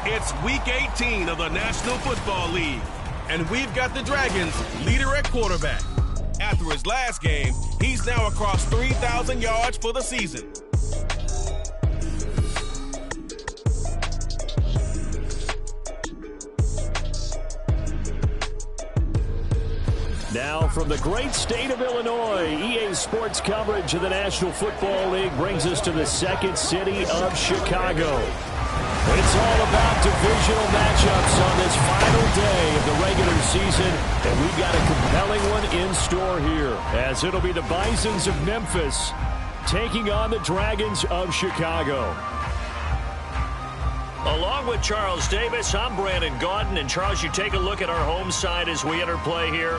It's week 18 of the National Football League, and we've got the Dragons leader at quarterback. After his last game, he's now across 3,000 yards for the season. Now from the great state of Illinois, EA Sports coverage of the National Football League brings us to the second city of Chicago. It's all about divisional matchups on this final day of the regular season, and we've got a compelling one in store here, as it'll be the Bisons of Memphis taking on the Dragons of Chicago. Along with Charles Davis, I'm Brandon Gaudin, and Charles, you take a look at our home side as we enter play here.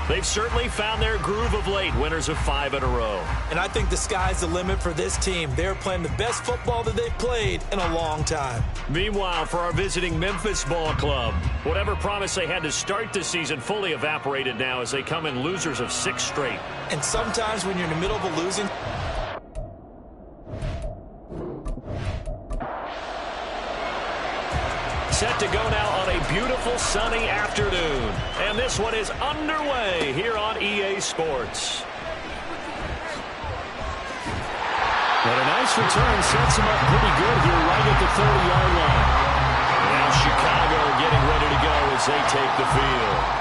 They've certainly found their groove of late, winners of 5 in a row. And I think the sky's the limit for this team. They're playing the best football that they've played in a long time. Meanwhile, for our visiting Memphis ball club, whatever promise they had to start the season fully evaporated now as they come in losers of 6 straight. And sometimes when you're in the middle of a losing... Set to go now on a beautiful sunny afternoon. And this one is underway here on EA Sports. But a nice return sets him up pretty good here right at the 30-yard line. Now Chicago getting ready to go as they take the field.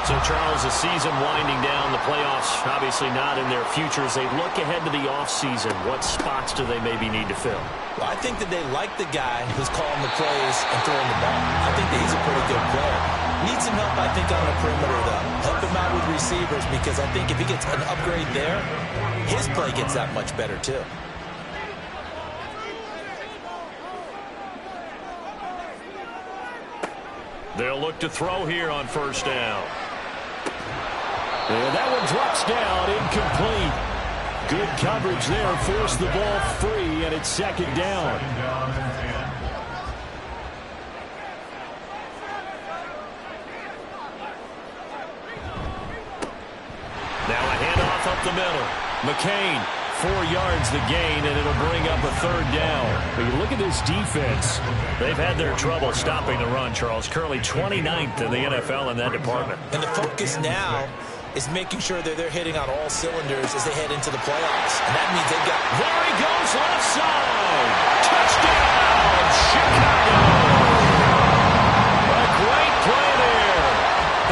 So, Charles, the season winding down, the playoffs obviously not in their future. As they look ahead to the offseason, what spots do they maybe need to fill? Well, I think that they like the guy who's calling the plays and throwing the ball. I think that he's a pretty good player. Needs some help, I think, on the perimeter, though. Help him out with receivers, because I think if he gets an upgrade there, his play gets that much better, too. They'll look to throw here on first down. And that one drops down, incomplete. Good coverage there, forced the ball free, and it's second down. Now a handoff up the middle. McCain, 4 yards the gain, and it'll bring up a third down. But you look at this defense. They've had their trouble stopping the run, Charles. Currently 29th in the NFL in that department. And the focus now is making sure that they're hitting on all cylinders as they head into the playoffs. And that means they've got... There he goes, left side. Touchdown, Chicago. A great play there.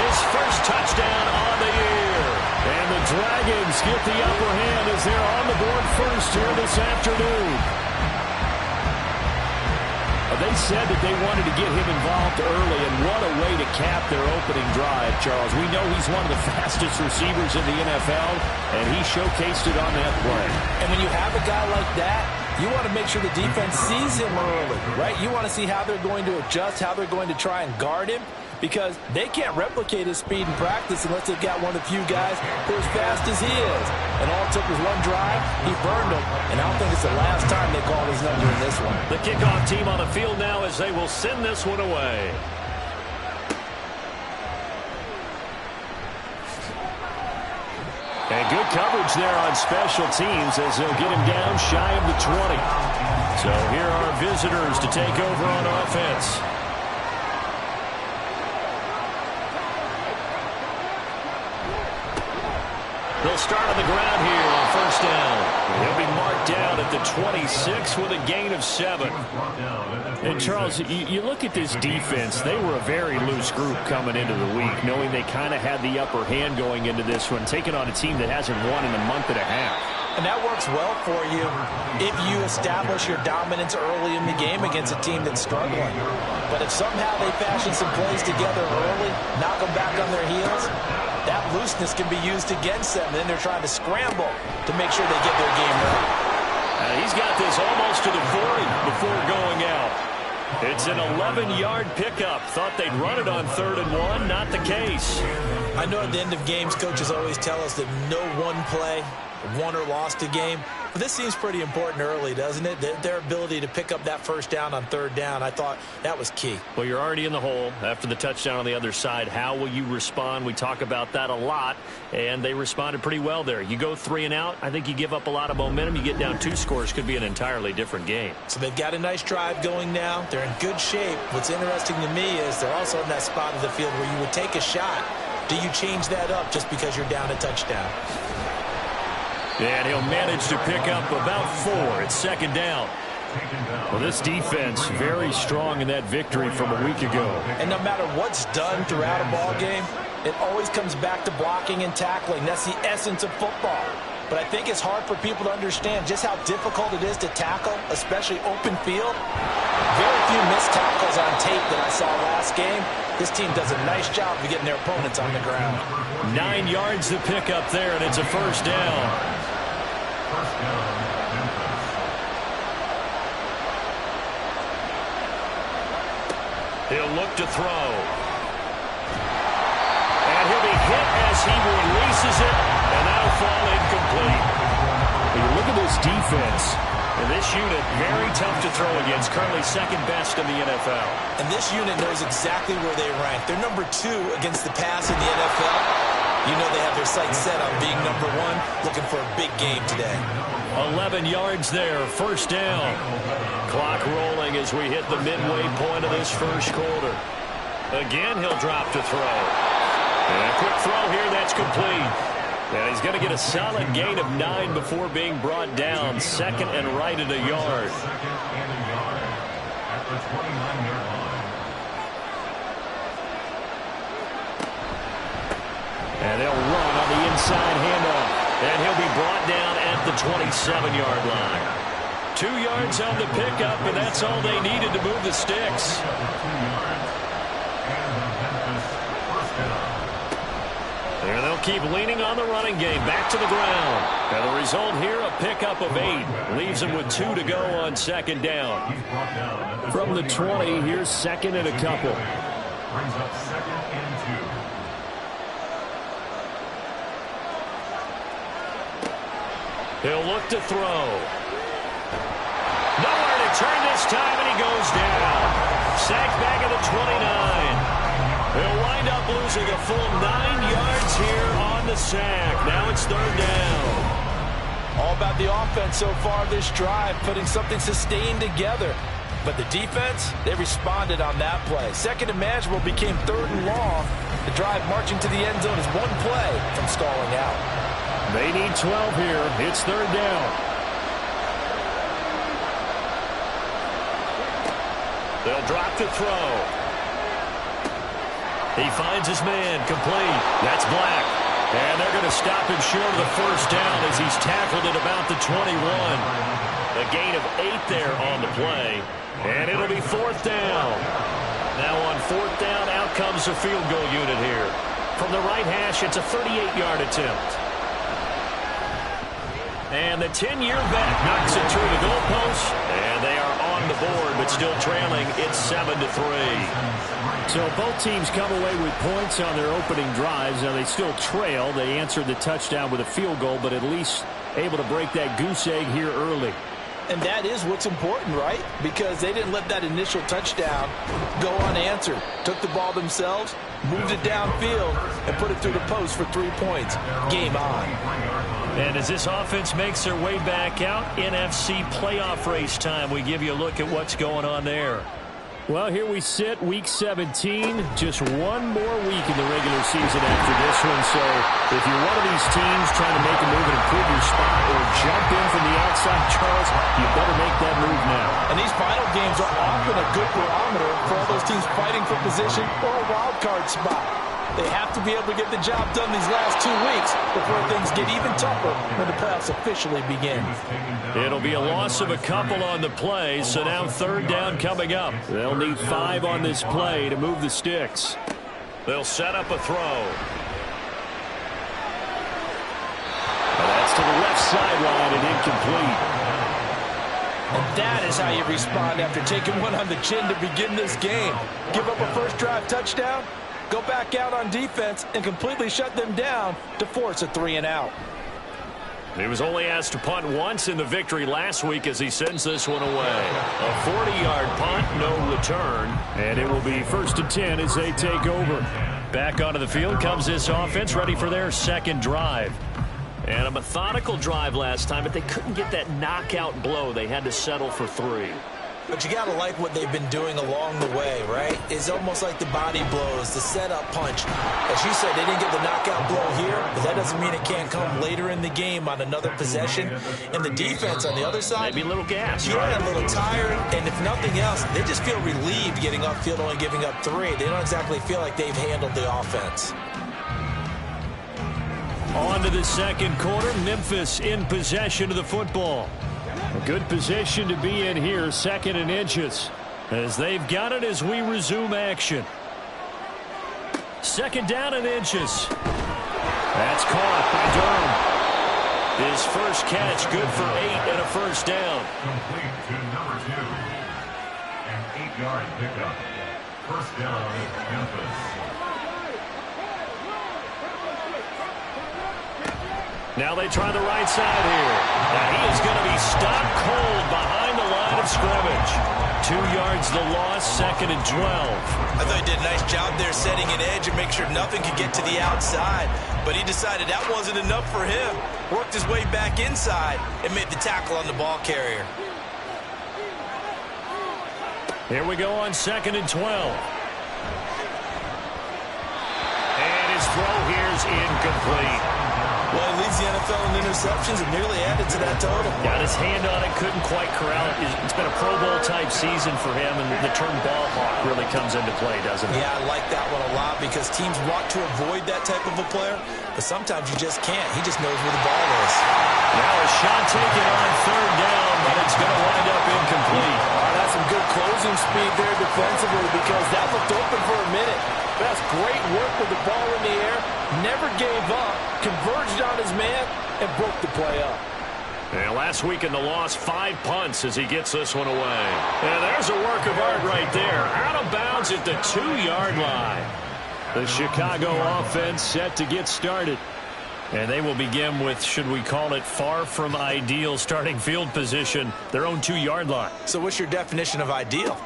His first touchdown on the year. And the Dragons get the upper hand as they're on the board first here this afternoon. They said that they wanted to get him involved early, and what a way to cap their opening drive, Charles. We know he's one of the fastest receivers in the NFL, and he showcased it on that play. And when you have a guy like that, you want to make sure the defense sees him early, right? You want to see how they're going to adjust, how they're going to try and guard him, because they can't replicate his speed in practice unless they've got one of the few guys who are as fast as he is. And all it took was one drive, he burned them, and I don't think it's the last time they call his number in this one. The kickoff team on the field now as they will send this one away. And good coverage there on special teams as they'll get him down shy of the 20. So here are visitors to take over on offense. They'll start on the ground here on first down. He'll be marked down at the 26 with a gain of 7. And, Charles, you look at this defense. They were a very loose group coming into the week, knowing they kind of had the upper hand going into this one, taking on a team that hasn't won in a month and a half. And that works well for you if you establish your dominance early in the game against a team that's struggling. But if somehow they fashion some plays together early, knock them back on their heels, that looseness can be used against them. Then they're trying to scramble to make sure they get their game right. He's got this almost to the 40 before going out. It's an 11-yard pickup. Thought they'd run it on 3rd and 1. Not the case. I know at the end of games, coaches always tell us that no one play won or lost a game. This seems pretty important early, doesn't it? Their ability to pick up that first down on third down, I thought that was key. Well, you're already in the hole after the touchdown on the other side. How will you respond? We talk about that a lot, and they responded pretty well there. You go 3 and out, I think you give up a lot of momentum. You get down 2 scores, could be an entirely different game. So they've got a nice drive going now. They're in good shape. What's interesting to me is they're also in that spot of the field where you would take a shot. Do you change that up just because you're down a touchdown? And he'll manage to pick up about 4. It's second down. Well, this defense very strong in that victory from a week ago. And no matter what's done throughout a ball game, it always comes back to blocking and tackling. That's the essence of football. But I think it's hard for people to understand just how difficult it is to tackle, especially open field. Very few missed tackles on tape that I saw last game. This team does a nice job of getting their opponents on the ground. 9 yards to pick up there, and it's a first down. He'll look to throw. And he'll be hit as he releases it, and that'll fall incomplete. When you look at this defense, and this unit, very tough to throw against, currently second best in the NFL. And this unit knows exactly where they rank. They're number 2 against the pass in the NFL. You know they have their sights set on being number 1, looking for a big game today. 11 yards there, first down. Clock rolling as we hit the midway point of this first quarter. Again, he'll drop to throw. And a quick throw here, that's complete. And he's going to get a solid gain of 9 before being brought down. Second and right at a yard. And they'll run on the inside handoff. And he'll be brought down at the 27-yard line. 2 yards on the pickup, and that's all they needed to move the sticks. There they'll keep leaning on the running game. Back to the ground. And the result here, a pickup of 8. Leaves them with 2 to go on second down. From the 20, here's second and a couple. Brings up second and 2. He'll look to throw. Nowhere to turn this time, and he goes down. Sacked back at the 29. He'll wind up losing a full 9 yards here on the sack. Now it's third down. All about the offense so far this drive, putting something sustained together. But the defense, they responded on that play. Second and manageable became third and long. The drive marching to the end zone is one play from stalling out. They need 12 here. It's third down. They'll drop to throw. He finds his man, complete. That's Black. And they're going to stop him short of the first down as he's tackled at about the 21. A gain of 8 there on the play. And it'll be fourth down. Now on fourth down, out comes the field goal unit here. From the right hash, it's a 38-yard attempt. And the 10-year vet knocks it through the goalpost, and they are on the board, but still trailing. It's 7-3. So both teams come away with points on their opening drives. Now they still trail. They answered the touchdown with a field goal, but at least able to break that goose egg here early. And that is what's important, right? Because they didn't let that initial touchdown go unanswered. Took the ball themselves, moved it downfield, and put it through the post for 3 points. Game on. And as this offense makes their way back out, NFC playoff race time, we give you a look at what's going on there. Well, here we sit, Week 17. Just one more week in the regular season after this one. So if you're one of these teams trying to make a move and improve your spot or jump in from the outside, Charles, you better make that move now. And these final games are often a good barometer for all those teams fighting for position or a wild card spot. They have to be able to get the job done these last 2 weeks before things get even tougher when the playoffs officially begin. It'll be a loss of a couple on the play, so now third down coming up. They'll need 5 on this play to move the sticks. They'll set up a throw. And that's to the left sideline and incomplete. And that is how you respond after taking one on the chin to begin this game. Give up a first drive touchdown, go back out on defense and completely shut them down to force a 3 and out. He was only asked to punt once in the victory last week as he sends this one away. A 40-yard punt, no return, and it will be 1st and 10 as they take over. Back onto the field comes this offense, ready for their second drive. And a methodical drive last time, but they couldn't get that knockout blow. They had to settle for 3. But you got to like what they've been doing along the way, right? It's almost like the body blows, the setup punch. As you said, they didn't get the knockout blow here, but that doesn't mean it can't come later in the game on another possession. And the defense on the other side, maybe a little gas, yeah, right? A little tired. And if nothing else, they just feel relieved getting upfield, only giving up 3. They don't exactly feel like they've handled the offense. On to the second quarter. Memphis in possession of the football. A good position to be in here, 2nd and inches, as they've got it as we resume action. 2nd down and inches. That's caught by Durham. His first catch, good for 8 and a first down. Complete to number 2. An 8-yard pickup. First down, Memphis. Now they try the right side here. And he is going to be stopped cold behind the line of scrimmage. 2 yards the loss, 2nd and 12. I thought he did a nice job there setting an edge and make sure nothing could get to the outside. But he decided that wasn't enough for him. Worked his way back inside and made the tackle on the ball carrier. Here we go on 2nd and 12. And his throw here is incomplete. Well, he leads the NFL in interceptions and nearly added to that total. Got his hand on it, couldn't quite corral it. It's been a Pro Bowl-type season for him, and the term ball hawk really comes into play, doesn't it? Yeah, I like that one a lot because teams want to avoid that type of a player, but sometimes you just can't. He just knows where the ball is. Now a shot taken on 3rd down, but it's going to wind up incomplete. That's some good closing speed there defensively because that looked open for a minute. That's great work with the ball in the air. Never gave up, converged on his man, and broke the play up. And last week in the loss, 5 punts as he gets this one away. And there's a work of art right there. Out of bounds at the 2-yard line. The Chicago offense set to get started. And they will begin with, should we call it, far from ideal starting field position, their own 2-yard line. So what's your definition of ideal?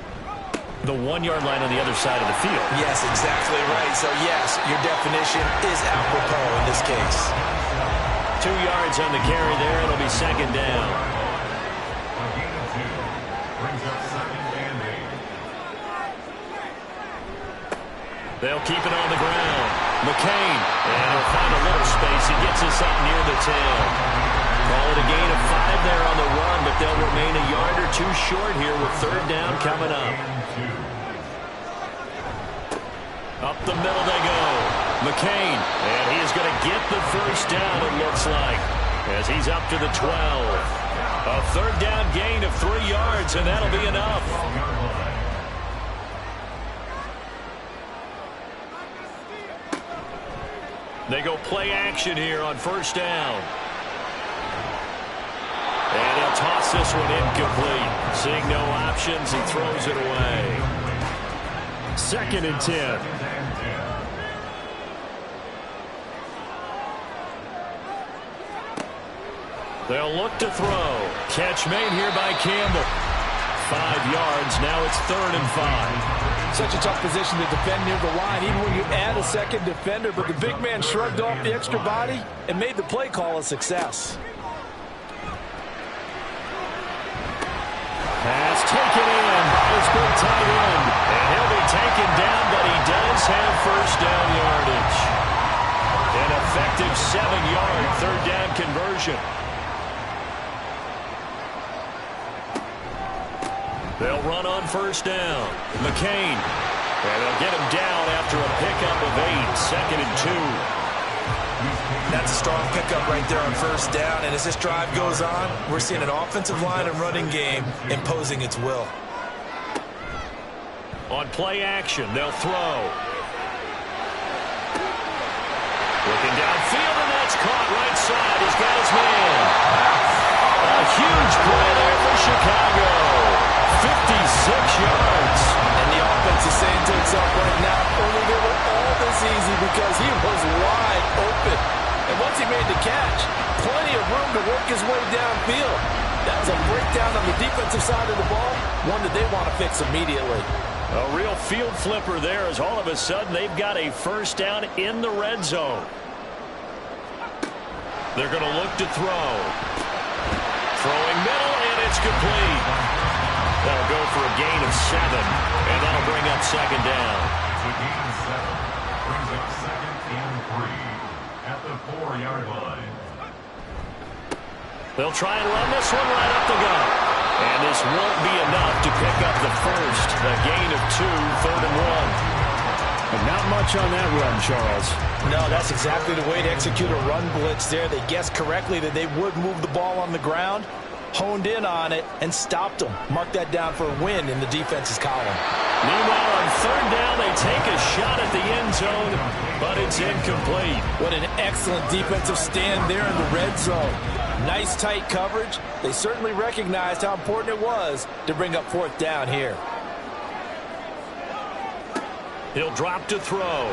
The 1-yard line on the other side of the field. Yes, exactly right. So, yes, your definition is apropos in this case. 2 yards on the carry there. It'll be 2nd down. A gain of 2. Brings up 2nd and 8. They'll keep it on the ground. McCain. And he'll find a little space. He gets us up near the 10. Call it a gain of 5 there on the run, but they'll remain a yard or 2 short here with 3rd down coming up. Up the middle they go. McCain, and he is going to get the first down, it looks like, as he's up to the 12. A 3rd down gain of 3 yards, and that'll be enough. They go play action here on 1st down. And he'll toss this one incomplete. Seeing no options, he throws it away. 2nd and 10. They'll look to throw. Catch made here by Campbell. 5 yards. Now it's 3rd and 5. Such a tough position to defend near the line, even when you add a second defender. But the big man shrugged off the extra body and made the play call a success. Pass taken in by his big tight end. And he'll be taken down, but he does have first down yardage. An effective 7-yard 3rd down conversion. They'll run on 1st down. McCain. And they'll get him down after a pickup of 8. 2nd and 2. That's a strong pickup right there on 1st down. And as this drive goes on, we're seeing an offensive line and running game imposing its will. On play action, they'll throw. Looking downfield, and that's caught right side. He's got his man. A huge play there for Chicago. 56 yards. And the offense is saying to itself right now, only they were all this easy because he was wide open. And once he made the catch, plenty of room to his way downfield. That's a breakdown on the defensive side of the ball, one that they want to fix immediately. A real field flipper there as all of a sudden they've got a first down in the red zone. They're going to look to throw. Throwing middle, and it's complete. That'll go for a gain of 7, and that'll bring up second down. It's a gain of 7. Brings up second and 3 at the 4-yard line. They'll try and run this one right up the gut. And this won't be enough to pick up the first. A gain of 2, 3rd and 1. And not much on that run, Charles. No, that's exactly the way to execute a run blitz there. They guessed correctly that they would move the ball on the ground, honed in on it, and stopped them. Mark that down for a win in the defense's column. Meanwhile, on 3rd down, they take a shot at the end zone, but it's incomplete. What an excellent defensive stand there in the red zone. Nice tight coverage. They certainly recognized how important it was to bring up 4th down here. He'll drop to throw.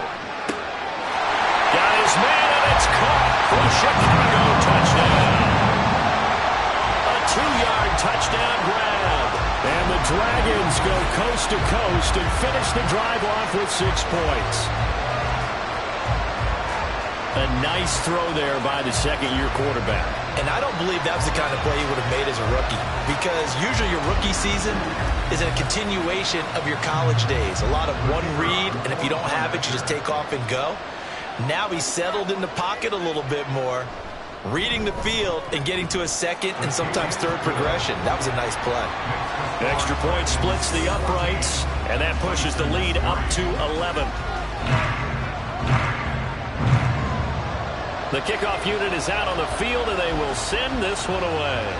Got his man, and it's caught for Chicago. Touchdown. A 2-yard touchdown grab. And the Dragons go coast to coast and finish the drive off with 6 points. A nice throw there by the second-year quarterback. And I don't believe that was the kind of play he would have made as a rookie, because usually your rookie season is a continuation of your college days. A lot of one read, and if you don't have it, you just take off and go. Now he's settled in the pocket a little bit more, reading the field and getting to a second and sometimes third progression. That was a nice play. Extra point splits the uprights, and that pushes the lead up to 11. The kickoff unit is out on the field, and they will send this one away.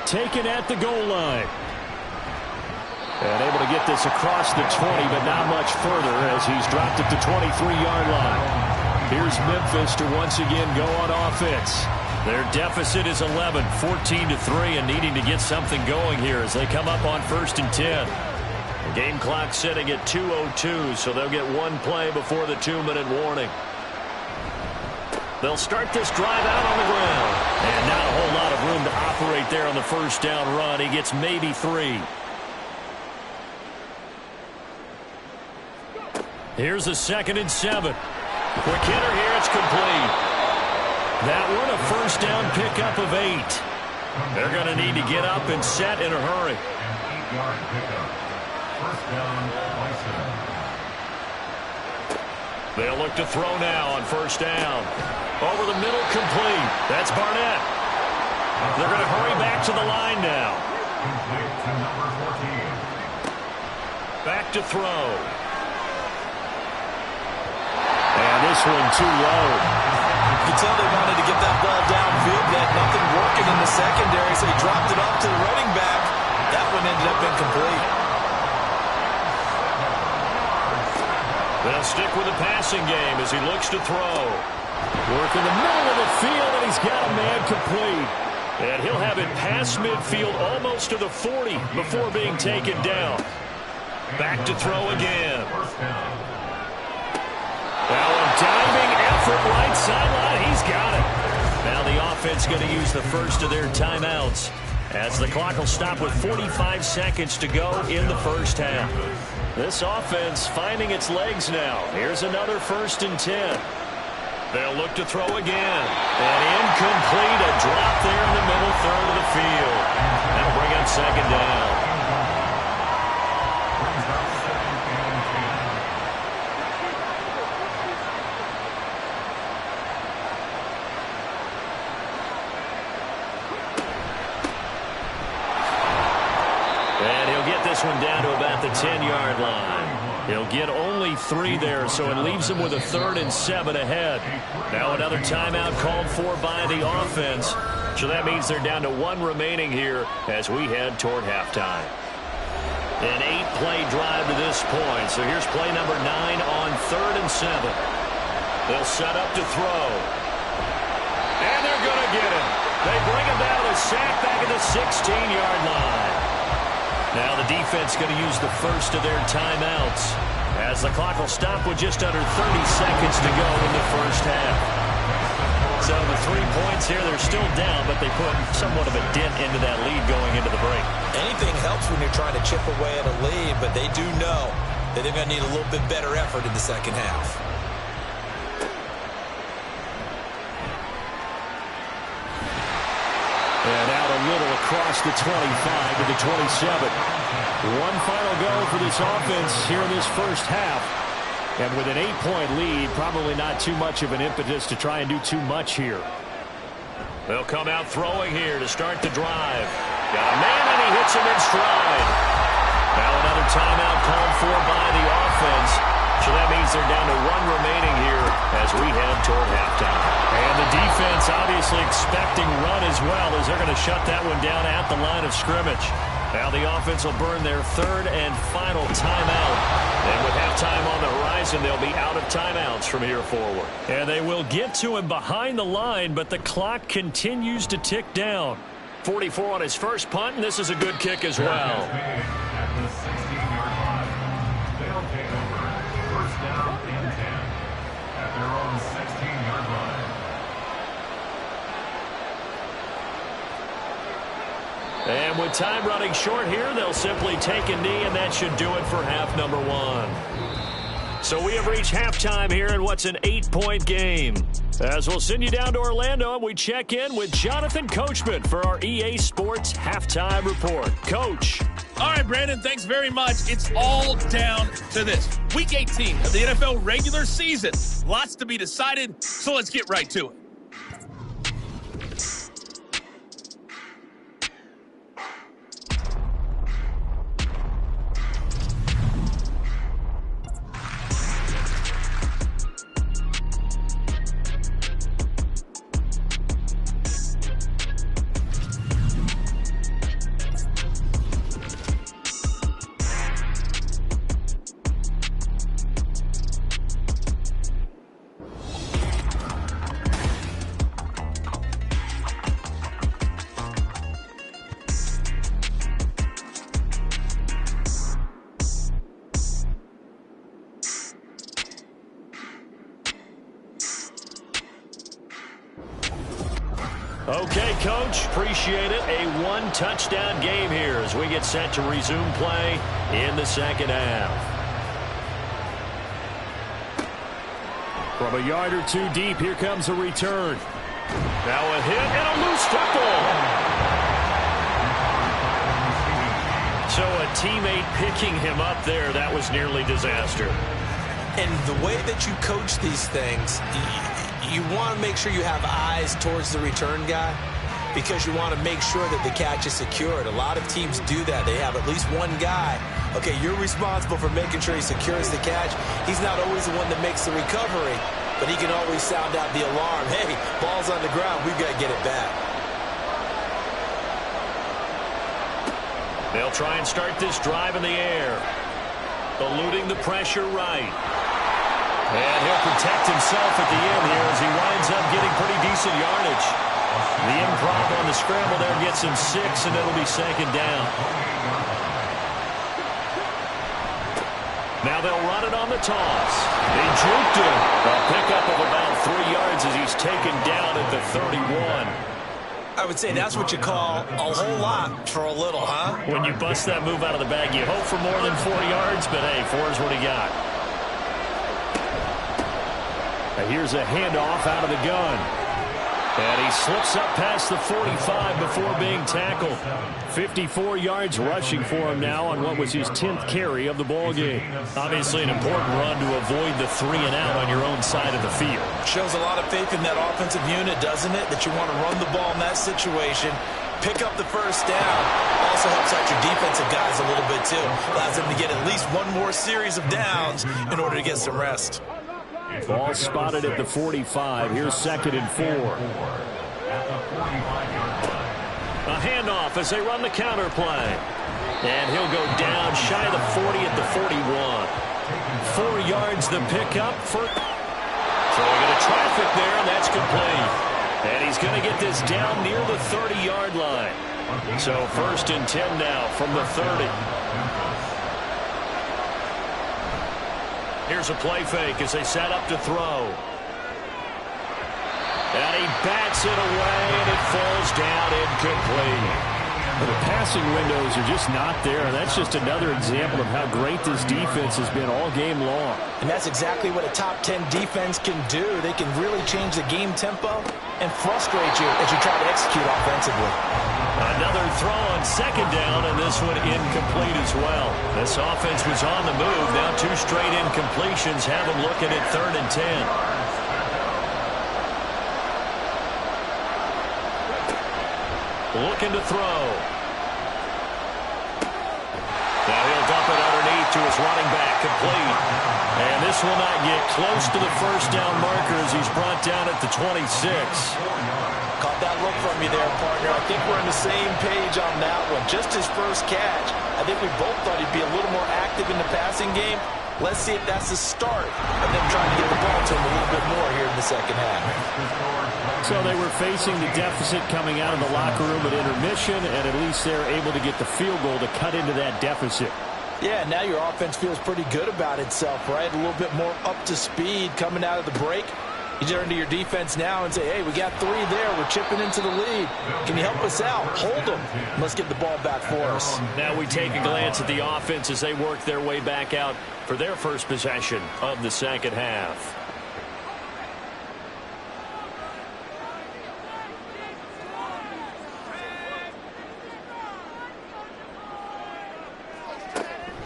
Taken at the goal line. And able to get this across the 20, but not much further as he's dropped at the 23-yard line. Here's Memphis to once again go on offense. Their deficit is 11, 14-3, and needing to get something going here as they come up on 1st and 10. The game clock sitting at 2:02, so they'll get one play before the 2-minute warning. They'll start this drive out on the ground. And not a whole lot of room to operate there on the first down run. He gets maybe 3. Here's a 2nd and 7. Quick hitter here, it's complete. That one a first down pickup of 8. They're going to need to get up and set in a hurry. An 8-yard pickup. First down, Bison. They'll look to throw now on first down. Over the middle, complete. That's Barnett. They're going to hurry back to the line now. Complete to number 14. Back to throw. And this one too low. You can tell they wanted to get that ball downfield. They had nothing working in the secondary, so he dropped it off to the running back. That one ended up incomplete. They'll stick with the passing game as he looks to throw. Work in the middle of the field, and he's got a man complete. And he'll have it past midfield almost to the 40 before being taken down. Back to throw again. Now a diving effort right sideline. He's got it. Now the offense going to use the first of their timeouts as the clock will stop with 45 seconds to go in the first half. This offense finding its legs now. Here's another 1st and 10. They'll look to throw again. And incomplete. A drop there in the middle third of the field. That'll bring up second down. And he'll get this one down to about the 10-yard line. He'll get only 3 there, so it leaves him with a 3rd and 7 ahead. Now another timeout called for by the offense. So that means they're down to 1 remaining here as we head toward halftime. An 8-play drive to this point. So here's play number 9 on 3rd and 7. They'll set up to throw. And they're going to get him. They bring him down with a sack back at the 16-yard line. Now the defense going to use the first of their timeouts as the clock will stop with just under 30 seconds to go in the first half. So the 3 points here, they're still down, but they put somewhat of a dent into that lead going into the break. Anything helps when you're trying to chip away at a lead, but they do know that they're going to need a little bit better effort in the second half. And out a little across the 25 to the 27. One final go for this offense here in this first half. And with an 8-point lead, probably not too much of an impetus to try and do too much here. They'll come out throwing here to start the drive. Got a man, and he hits him in stride. Now another timeout called for by the offense. So that means they're down to 1 remaining here as we head toward halftime. And the defense obviously expecting run as well, as they're going to shut that one down at the line of scrimmage. Now the offense will burn their 3rd and final timeout. And with halftime on the horizon, they'll be out of timeouts from here forward. And they will get to him behind the line, but the clock continues to tick down. 44 on his first punt, and this is a good kick as well. At the 16-yard line, they'll take over. First down and 10 at their own 16-yard line. And with time running short here, they'll simply take a knee, and that should do it for half number 1. So we have reached halftime here in what's an 8-point game. As we'll send you down to Orlando, and we check in with Jonathan Coachman for our EA Sports Halftime Report. Coach. All right, Brandon, thanks very much. It's all down to this. Week 18 of the NFL regular season. Lots to be decided, so let's get right to it. Okay, Coach, appreciate it. A 1-touchdown game here as we get set to resume play in the second half. From a yard or 2 deep, here comes a return. Now a hit and a loose football. So a teammate picking him up there, that was nearly disaster. And the way that you coach these things, you want to make sure you have eyes towards the return guy because you want to make sure that the catch is secured. A lot of teams do that. They have at least one guy. Okay, you're responsible for making sure he secures the catch. He's not always the one that makes the recovery, but he can always sound out the alarm. Hey, ball's on the ground. We've got to get it back. They'll try and start this drive in the air. Eluding the pressure right. And he'll protect himself at the end here as he winds up getting pretty decent yardage. The improv on the scramble there gets him 6, and it'll be 2nd down. Now they'll run it on the toss. They juked him. A pickup of about 3 yards as he's taken down at the 31. I would say that's what you call a whole lot for a little, huh? When you bust that move out of the bag, you hope for more than 4 yards, but hey, 4 is what he got. And here's a handoff out of the gun. And he slips up past the 45 before being tackled. 54 yards rushing for him now on what was his 10th carry of the ballgame. Obviously an important run to avoid the 3-and-out on your own side of the field. Shows a lot of faith in that offensive unit, doesn't it? That you want to run the ball in that situation. Pick up the first down. Also helps out your defensive guys a little bit too. Allows them to get at least one more series of downs in order to get some rest. Ball spotted at the 45. Here's 2nd and 4. A handoff as they run the counter play. And he'll go down shy of the 40 at the 41. 4 yards the pickup. So we get a traffic there, and that's complete. And he's going to get this down near the 30-yard line. So 1st and 10 now from the 30. Here's a play fake as they set up to throw. And he bats it away, and it falls down incomplete. The passing windows are just not there. That's just another example of how great this defense has been all game long. And that's exactly what a top 10 defense can do. They can really change the game tempo and frustrate you as you try to execute offensively. Another throw on second down, and this one incomplete as well. This offense was on the move. Now 2 straight incompletions have them looking at 3rd and 10. Looking to throw. Now he'll dump it underneath to his running back, complete. And this will not get close to the first down marker as he's brought down at the 26. Caught that look from you there, partner. I think we're on the same page on that one. Just his first catch. I think we both thought he'd be a little more active in the passing game. Let's see if that's the start of them trying to get the ball to him a little bit more here in the second half. So they were facing the deficit coming out of the locker room at intermission, and at least they're able to get the field goal to cut into that deficit. Yeah, now your offense feels pretty good about itself, right? A little bit more up to speed coming out of the break. You turn to your defense now and say, hey, we got 3 there. We're chipping into the lead. Can you help us out? Hold them. Let's get the ball back for us. Now we take a glance at the offense as they work their way back out for their first possession of the second half.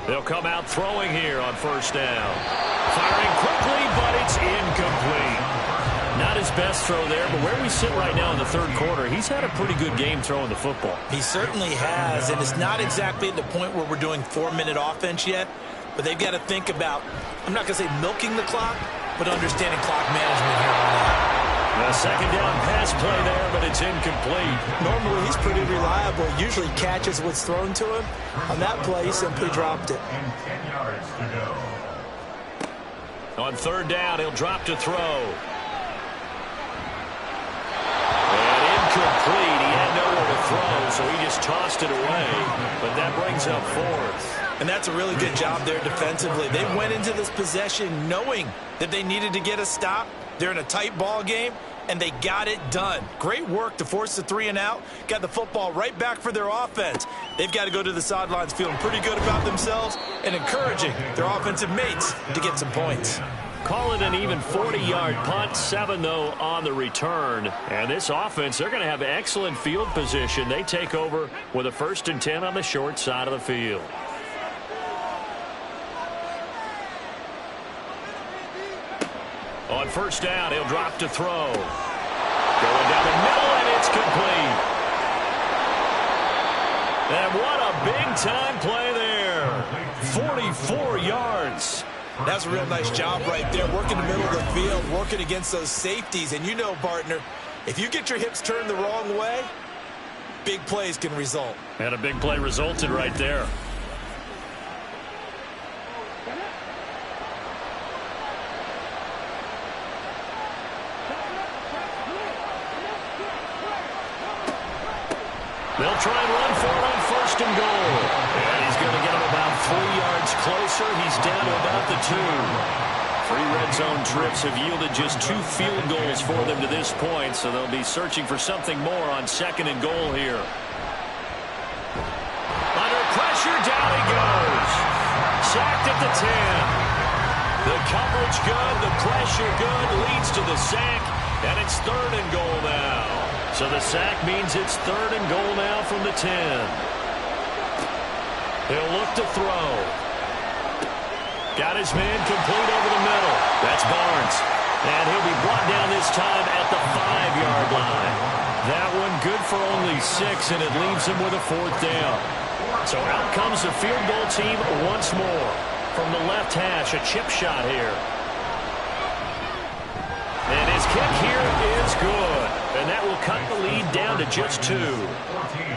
They'll come out throwing here on first down. Firing quickly, but it's incomplete. Not his best throw there, but where we sit right now in the third quarter, he's had a pretty good game throwing the football. He certainly has, and it's not exactly at the point where we're doing 4-minute offense yet, but they've got to think about, I'm not going to say milking the clock, but understanding clock management here on out. A second down pass play there, but it's incomplete. Normally, he's pretty reliable. Usually catches what's thrown to him. On that play, he simply dropped it. And 10 yards to go. On third down, he'll drop to throw. And incomplete. He had nowhere to throw, so he just tossed it away. But that brings up 4th. And that's a really good job there defensively. They went into this possession knowing that they needed to get a stop. They're in a tight ball game, and they got it done. Great work to force the 3 and out. Got the football right back for their offense. They've got to go to the sidelines feeling pretty good about themselves and encouraging their offensive mates to get some points. Call it an even 40-yard punt, 7, though, on the return. And this offense, they're going to have excellent field position. They take over with a 1st and 10 on the short side of the field. On first down, he'll drop to throw. Going down the middle, and it's complete. And what a big-time play there. 44 yards. That's a real nice job right there, working the middle of the field, working against those safeties. And you know, partner, if you get your hips turned the wrong way, big plays can result. And a big play resulted right there. They'll try and run for it on 1st and goal. And he's going to get him about 3 yards closer. He's down to about the 2. 3 red zone trips have yielded just 2 field goals for them to this point, so they'll be searching for something more on 2nd and goal here. Under pressure, down he goes. Sacked at the 10. The coverage good, the pressure good, leads to the sack, and it's 3rd and goal now. So the sack means it's 3rd and goal now from the 10. He'll look to throw. Got his man complete over the middle. That's Barnes. And he'll be brought down this time at the 5-yard line. That one good for only 6, and it leaves him with a 4th down. So out comes the field goal team once more. From the left hash, a chip shot here. And his kick here is good. And that will cut the lead down to just 2.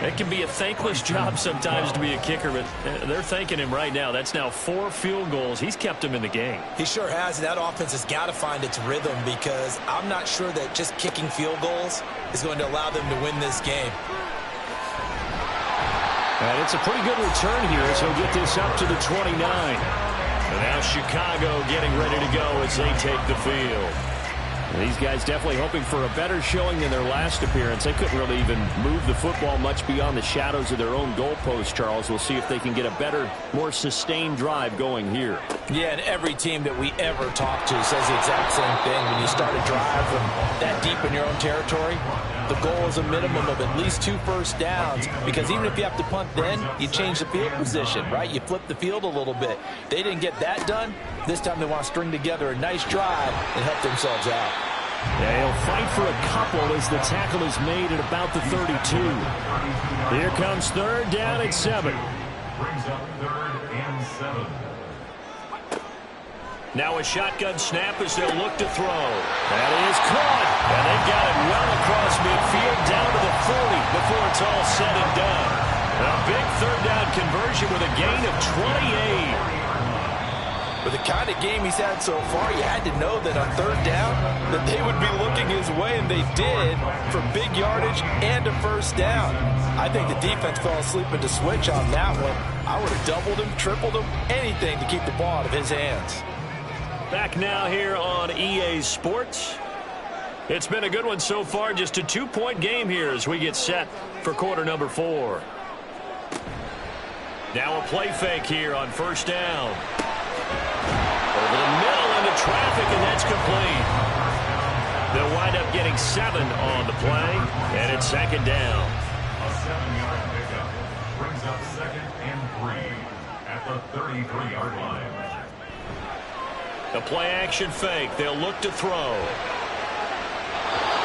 It can be a thankless job sometimes to be a kicker, but they're thanking him right now. That's now 4 field goals. He's kept them in the game. He sure has. That offense has got to find its rhythm because I'm not sure that just kicking field goals is going to allow them to win this game. And it's a pretty good return here as he'll get this up to the 29. And now Chicago getting ready to go as they take the field. These guys definitely hoping for a better showing than their last appearance. They couldn't really even move the football much beyond the shadows of their own goalpost, Charles. We'll see if they can get a better, more sustained drive going here. Yeah, and every team that we ever talk to says the exact same thing. When you start a drive from that deep in your own territory, the goal is a minimum of at least 2 first downs, because even if you have to punt then, you change the field position, right? You flip the field a little bit. They didn't get that done. This time they want to string together a nice drive and help themselves out. Yeah, he'll fight for a couple as the tackle is made at about the 32. Here comes 3rd down and 7. Brings up 3rd and 7. Now a shotgun snap as they'll look to throw. That is caught. And they've got it well across midfield down to the 40 before it's all said and done. A big 3rd down conversion with a gain of 28. With the kind of game he's had so far, you had to know that on 3rd down that they would be looking his way, and they did, for big yardage and a 1st down. I think the defense fell asleep at the switch on that one. I would have doubled him, tripled him, anything to keep the ball out of his hands. Back now here on EA Sports. It's been a good one so far, just a 2-point game here as we get set for quarter number 4. Now a play fake here on 1st down. Over the middle into traffic, and that's complete. They'll wind up getting 7 on the play, and it's 2nd down. A 7-yard pickup brings up 2nd and 3 at the 33-yard line. The play-action fake. They'll look to throw.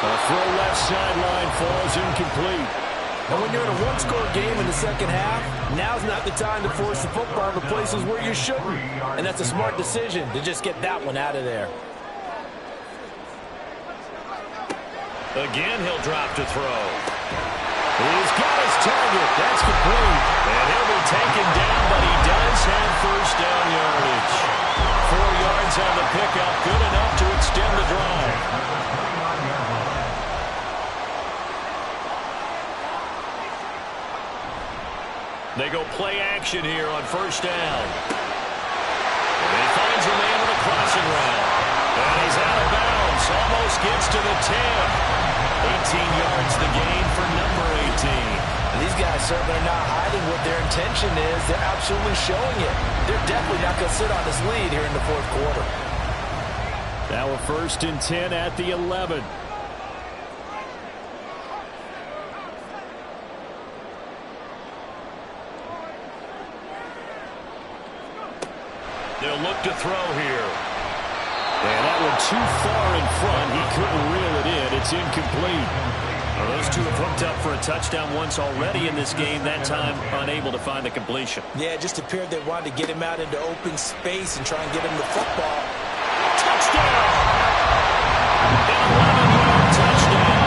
A throw left sideline falls incomplete. And when you're in a 1-score game in the 2nd half, now's not the time to force the football to places where you shouldn't. And that's a smart decision to just get that one out of there. Again, he'll drop to throw. He's got his target. That's complete. And he'll be taken down, but he does have 1st down yardage. 4 yards on the pickup, good enough to extend the drive. They go play action here on 1st down. And he finds a man with a crossing route. And he's out of bounds. Almost gets to the 10. 18 yards the gain for number 18. These guys certainly are not hiding what their intention is. They're absolutely showing it. They're definitely not going to sit on this lead here in the 4th quarter. Now a 1st and 10 at the 11. They'll look to throw here. And that one too far in front. He couldn't reel it in. It's incomplete. Well, those two have hooked up for a touchdown once already in this game. That time unable to find the completion. Yeah, it just appeared they wanted to get him out into open space and try and get him the football. Touchdown! An 11-yard touchdown.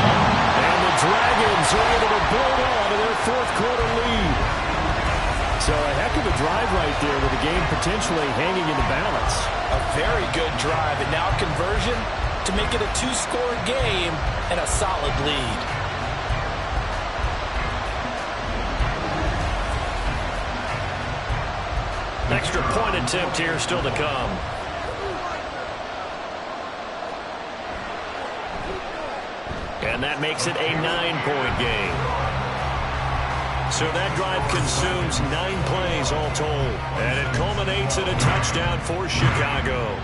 And the Dragons are able to build on to their 4th quarter lead. So a heck of a drive right there with the game potentially hanging in the balance. A very good drive, and now conversion to make it a 2-score game and a solid lead. Extra point attempt here still to come. And that makes it a 9-point game. So that drive consumes 9 plays all told. And it culminates in a touchdown for Chicago.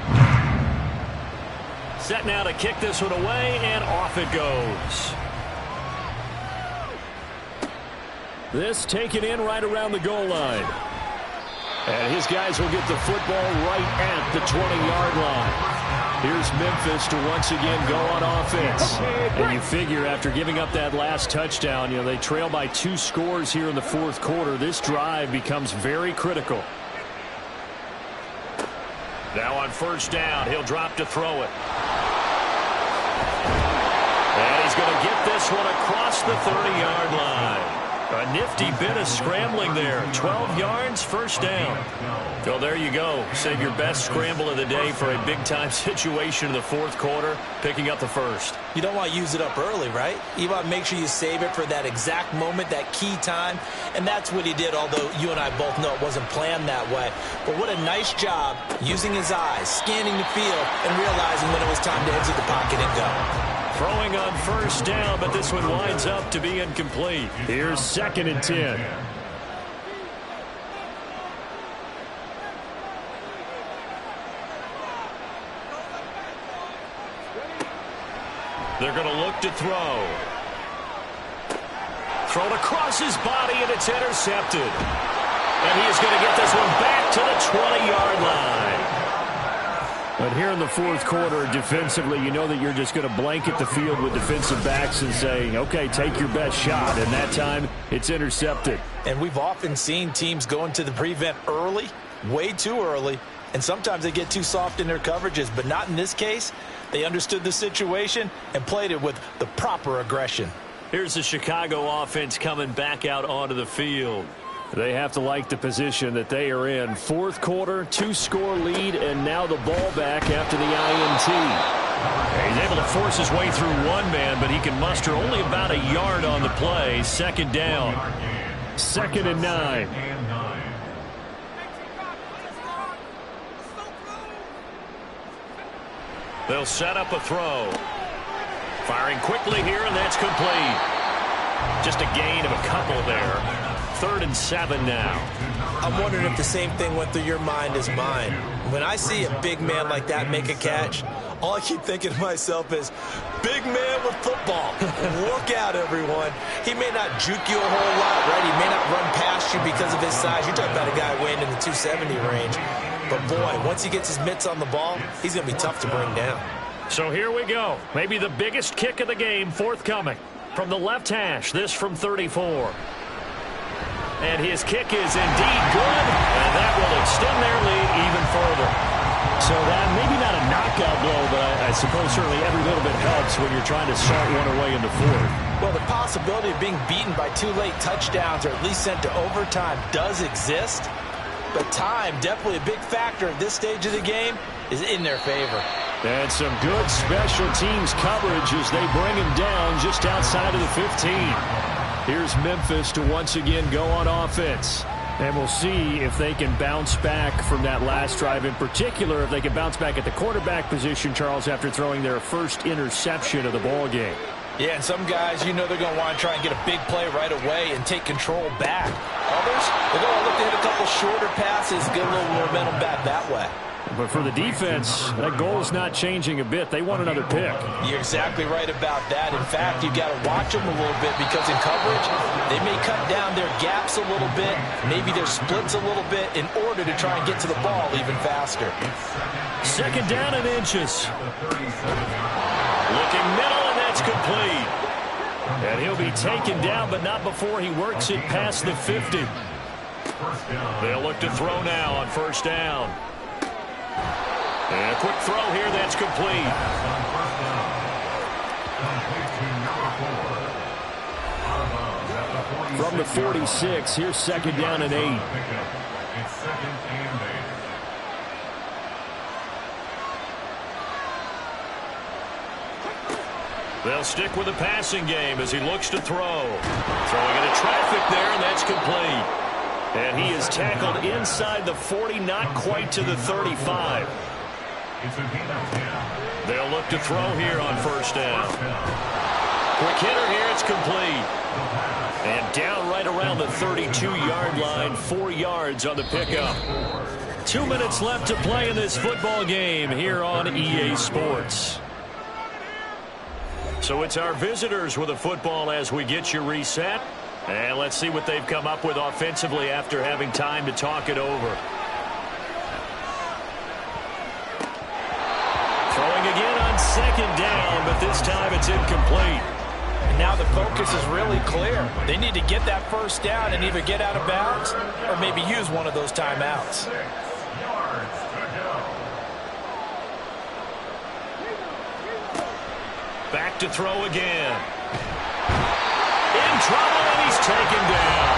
Set now to kick this one away, and off it goes. This taken in right around the goal line. And his guys will get the football right at the 20-yard line. Here's Memphis to once again go on offense. And you figure after giving up that last touchdown, you know, they trail by 2 scores here in the 4th quarter. This drive becomes very critical. Now on 1st down, he'll drop to throw it. And he's going to get this one across the 30-yard line. A nifty bit of scrambling there. 12 yards, first down. So there you go. Save your best scramble of the day for a big-time situation in the fourth quarter, picking up the first. You don't want to use it up early, right? You want to make sure you save it for that exact moment, that key time. And that's what he did, although you and I both know it wasn't planned that way. But what a nice job using his eyes, scanning the field, and realizing when it was time to exit the pocket and go. Throwing on first down, but this one winds up to be incomplete. Here's 2nd and 10. They're going to look to throw. Thrown across his body, and it's intercepted. And he is going to get this one back to the 20-yard line. But here in the fourth quarter, defensively, you know that you're just going to blanket the field with defensive backs and say, okay, take your best shot. And that time, it's intercepted. And we've often seen teams go into the prevent early, way too early, and sometimes they get too soft in their coverages. But not in this case. They understood the situation and played it with the proper aggression. Here's the Chicago offense coming back out onto the field. They have to like the position that they are in. Fourth quarter, 2-score lead, and now the ball back after the INT. He's able to force his way through one man, but he can muster only about a yard on the play. Second down. 2nd and 9. They'll set up a throw. Firing quickly here, and that's complete. Just a gain of a couple there. 3rd and 7 now. I'm wondering if the same thing went through your mind as mine. When I see a big man like that make a catch, all I keep thinking to myself is, big man with football. Look out, everyone. He may not juke you a whole lot, right? He may not run past you because of his size. You're talking about a guy weighing in the 270 range. But, boy, once he gets his mitts on the ball, he's going to be tough to bring down. So here we go. Maybe the biggest kick of the game forthcoming. From the left hash, this from 34. And his kick is indeed good, and that will extend their lead even further. So that maybe not a knockout blow, but I suppose certainly every little bit helps when you're trying to start one away in the fourth. Well, the possibility of being beaten by 2 late touchdowns or at least sent to overtime does exist. But time, definitely a big factor at this stage of the game, is in their favor. And some good special teams coverage as they bring him down just outside of the 15. Here's Memphis to once again go on offense. And we'll see if they can bounce back from that last drive. In particular, if they can bounce back at the quarterback position, Charles, after throwing their first interception of the ball game. Yeah, and some guys, you know they're going to want to try and get a big play right away and take control back. Others, they're going to look to hit a couple shorter passes, get a little momentum back that way. But for the defense, that goal is not changing a bit. They want another pick. You're exactly right about that. In fact, you've got to watch them a little bit because in coverage, they may cut down their gaps a little bit, maybe their splits a little bit in order to try and get to the ball even faster. 2nd down and inches. Looking middle, and that's complete. And he'll be taken down, but not before he works it past the 50. They'll look to throw now on first down. And a quick throw here, that's complete. From the 46, here's 2nd down and 8. It's 2nd and 8. They'll stick with the passing game as he looks to throw. Throwing into traffic there, and that's complete. And he is tackled inside the 40, not quite to the 35. It's a gain of 10. They'll look to throw here on first down. Quick hitter here, it's complete. And down right around the 32-yard line, 4 yards on the pickup. 2 minutes left to play in this football game here on EA Sports. So it's our visitors with the football as we get you reset. And let's see what they've come up with offensively after having time to talk it over. Throwing again on 2nd down, but this time it's incomplete. And now the focus is really clear. They need to get that first down and either get out of bounds or maybe use one of those timeouts. 6 yards to go. Back to throw again. trouble, and he's taken down.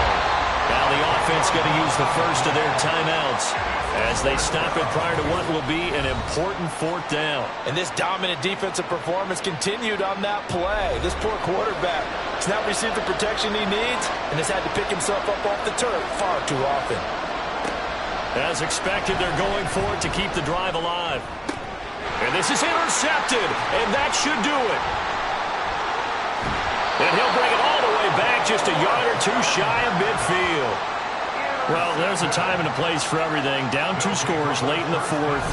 Now the offense going to use the first of their timeouts as they stop it prior to what will be an important fourth down. And this dominant defensive performance continued on that play. This poor quarterback has not received the protection he needs and has had to pick himself up off the turf far too often. As expected, they're going for it to keep the drive alive. And this is intercepted, and that should do it. And he'll bring it all the way back, just a yard or two shy of midfield. Well, there's a time and a place for everything. Down 2 scores late in the fourth.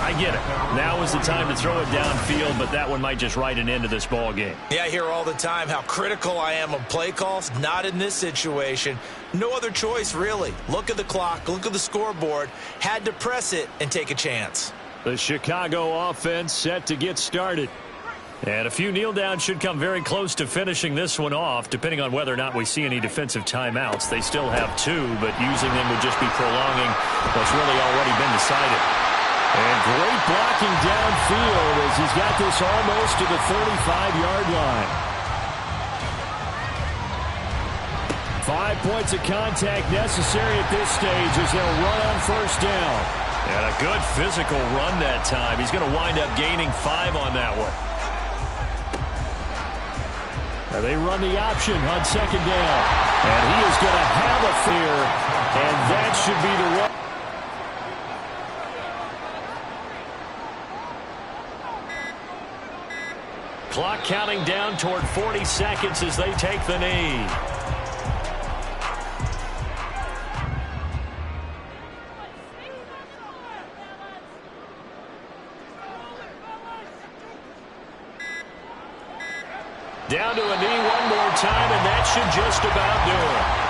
I get it. Now is the time to throw it downfield, but that one might just write an end to this ball game. Yeah, I hear all the time how critical I am of play calls. Not in this situation. No other choice, really. Look at the clock. Look at the scoreboard. Had to press it and take a chance. The Chicago offense set to get started. And a few kneel downs should come very close to finishing this one off, depending on whether or not we see any defensive timeouts. They still have 2, but using them would just be prolonging what's really already been decided. And great blocking downfield as he's got this almost to the 35-yard line. 5 points of contact necessary at this stage as they'll run on first down. And a good physical run that time. He's going to wind up gaining 5 on that one. And they run the option on second down. And he is going to have a fear, and that should be the run. Clock counting down toward 40 seconds as they take the knee. Down to a knee one more time, and that should just about do it.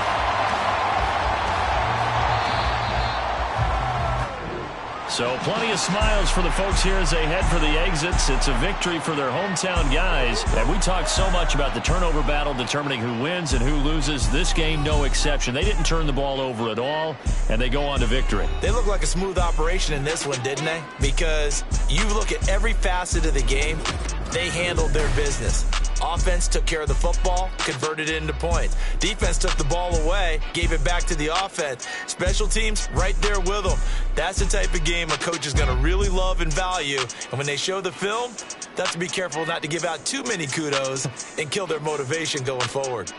So plenty of smiles for the folks here as they head for the exits. It's a victory for their hometown guys. And we talked so much about the turnover battle determining who wins and who loses. This game, no exception. They didn't turn the ball over at all, and they go on to victory. They look like a smooth operation in this one, didn't they? Because you look at every facet of the game, they handled their business. Offense took care of the football, converted it into points. Defense took the ball away, gave it back to the offense. Special teams, right there with them. That's the type of game a coach is going to really love and value. And when they show the film, they have to be careful not to give out too many kudos and kill their motivation going forward.